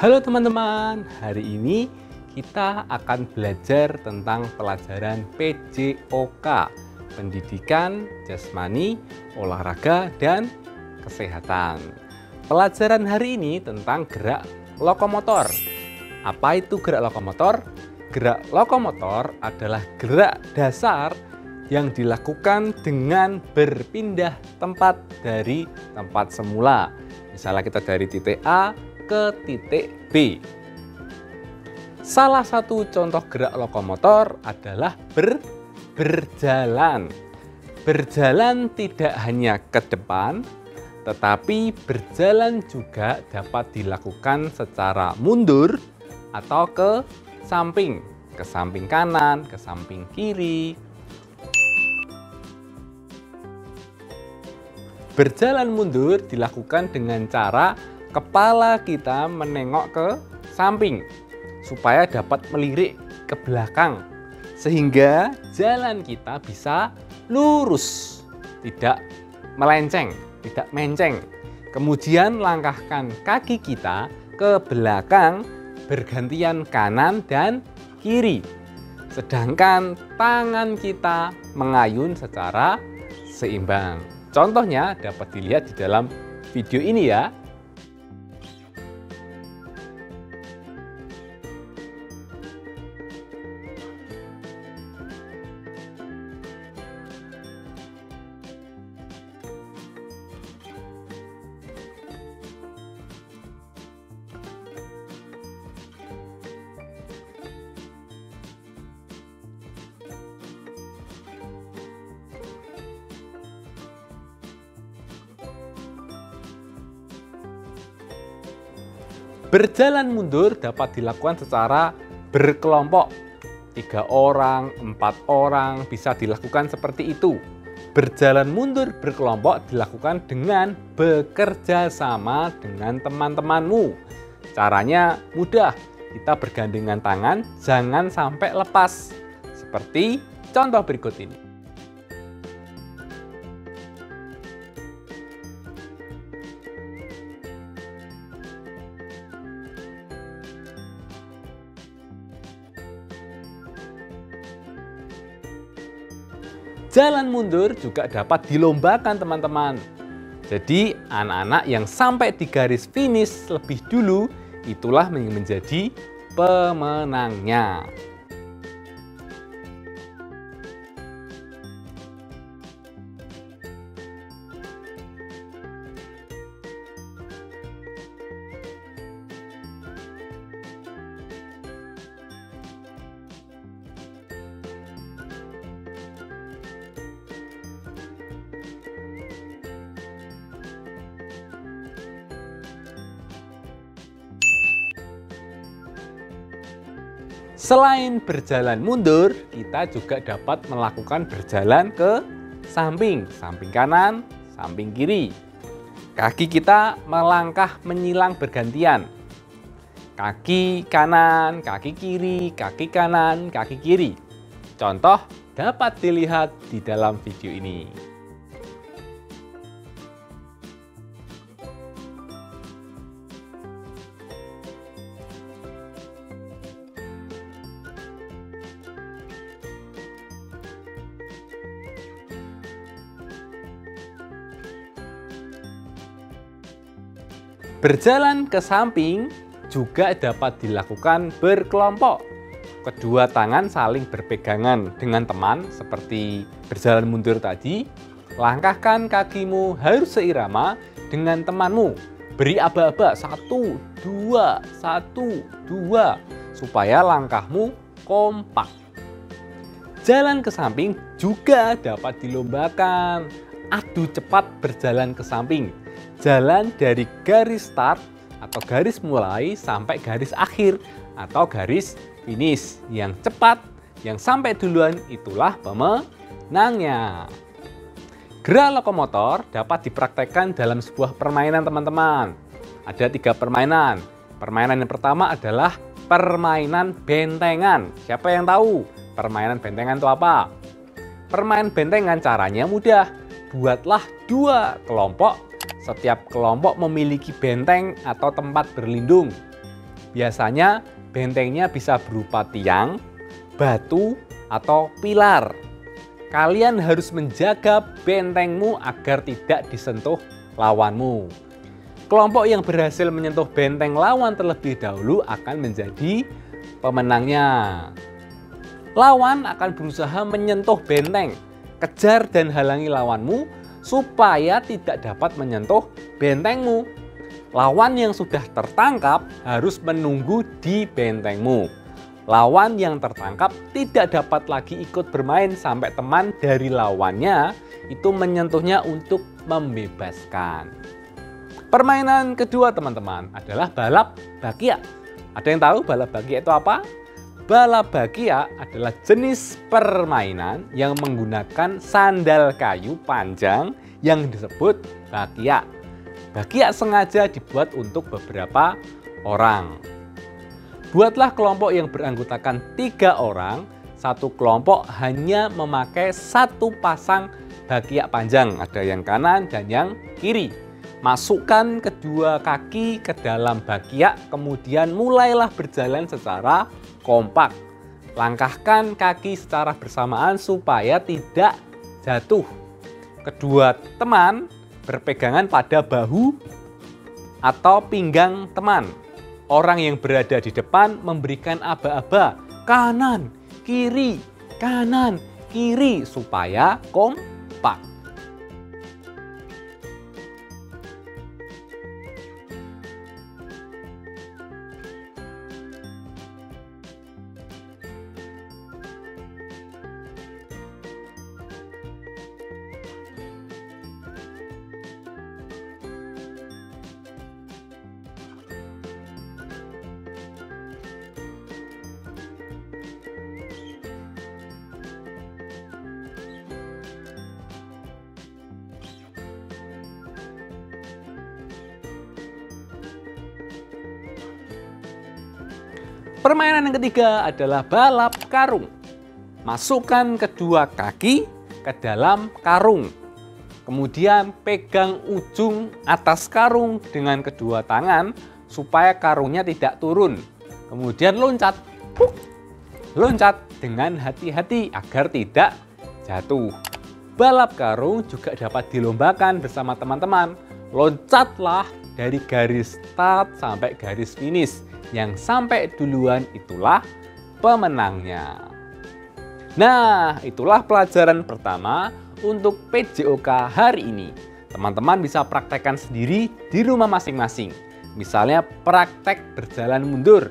Halo teman-teman, hari ini kita akan belajar tentang pelajaran PJOK, Pendidikan Jasmani, Olahraga, dan Kesehatan. Pelajaran hari ini tentang gerak lokomotor. Apa itu gerak lokomotor? Gerak lokomotor adalah gerak dasar yang dilakukan dengan berpindah tempat dari tempat semula. Misalnya kita dari titik A ke titik B. Salah satu contoh gerak lokomotor adalah berjalan. Berjalan tidak hanya ke depan, tetapi berjalan juga dapat dilakukan secara mundur atau ke samping kanan, ke samping kiri. Berjalan mundur dilakukan dengan cara kepala kita menengok ke samping supaya dapat melirik ke belakang sehingga jalan kita bisa lurus, tidak melenceng, tidak menceng. Kemudian langkahkan kaki kita ke belakang bergantian kanan dan kiri. Sedangkan tangan kita mengayun secara seimbang. Contohnya dapat dilihat di dalam video ini ya. Berjalan mundur dapat dilakukan secara berkelompok. 3 orang, 4 orang bisa dilakukan seperti itu. Berjalan mundur berkelompok dilakukan dengan bekerja sama dengan teman-temanmu. Caranya mudah, kita bergandengan tangan, jangan sampai lepas. Seperti contoh berikut ini. Jalan mundur juga dapat dilombakan teman-teman. Jadi anak-anak yang sampai di garis finish lebih dulu itulah yang menjadi pemenangnya. Selain berjalan mundur, kita juga dapat melakukan berjalan ke samping kanan, samping kiri. Kaki kita melangkah menyilang bergantian. Kaki kanan, kaki kiri, kaki kanan, kaki kiri. Contoh dapat dilihat di dalam video ini. Berjalan ke samping juga dapat dilakukan berkelompok. Kedua tangan saling berpegangan dengan teman seperti berjalan mundur tadi. Langkahkan kakimu harus seirama dengan temanmu. Beri aba-aba 1, 2, 1, 2 supaya langkahmu kompak. Jalan ke samping juga dapat dilombakan. Adu cepat berjalan ke samping. Jalan dari garis start atau garis mulai sampai garis akhir atau garis finish. Yang cepat, yang sampai duluan itulah pemenangnya. Gerak lokomotor dapat dipraktekkan dalam sebuah permainan teman-teman. Ada 3 permainan. Permainan yang pertama adalah permainan bentengan. Siapa yang tahu permainan bentengan itu apa? Permainan bentengan caranya mudah. Buatlah 2 kelompok. Setiap kelompok memiliki benteng atau tempat berlindung. Biasanya bentengnya bisa berupa tiang, batu, atau pilar. Kalian harus menjaga bentengmu agar tidak disentuh lawanmu. Kelompok yang berhasil menyentuh benteng lawan terlebih dahulu akan menjadi pemenangnya. Lawan akan berusaha menyentuh benteng. Kejar dan halangi lawanmu supaya tidak dapat menyentuh bentengmu. Lawan yang sudah tertangkap harus menunggu di bentengmu. Lawan yang tertangkap tidak dapat lagi ikut bermain sampai teman dari lawannya itu menyentuhnya untuk membebaskan. Permainan kedua teman-teman adalah balap bakia. Ada yang tahu balap bakia itu apa? Balap bakia adalah jenis permainan yang menggunakan sandal kayu panjang yang disebut bakia. Bakia sengaja dibuat untuk beberapa orang. Buatlah kelompok yang beranggotakan 3 orang. Satu kelompok hanya memakai 1 pasang bakia panjang. Ada yang kanan dan yang kiri. Masukkan kedua kaki ke dalam bakia, kemudian mulailah berjalan secara kompak. Langkahkan kaki secara bersamaan supaya tidak jatuh. Kedua teman berpegangan pada bahu atau pinggang teman. Orang yang berada di depan memberikan aba-aba kanan, kiri, supaya kompak. Permainan yang ketiga adalah balap karung. Masukkan kedua kaki ke dalam karung. Kemudian pegang ujung atas karung dengan kedua tangan supaya karungnya tidak turun. Kemudian loncat. Loncat dengan hati-hati agar tidak jatuh. Balap karung juga dapat dilombakan bersama teman-teman. Loncatlah dari garis start sampai garis finish. Yang sampai duluan itulah pemenangnya. Nah, itulah pelajaran pertama untuk PJOK hari ini. Teman-teman bisa praktekkan sendiri di rumah masing-masing. Misalnya praktek berjalan mundur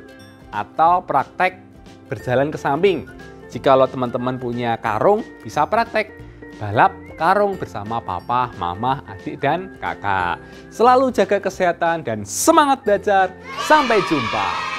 atau praktek berjalan ke samping. Jikalau teman-teman punya karung, bisa praktek balap karung bersama papa, mama, adik, dan kakak. Selalu jaga kesehatan dan semangat belajar. Sampai jumpa.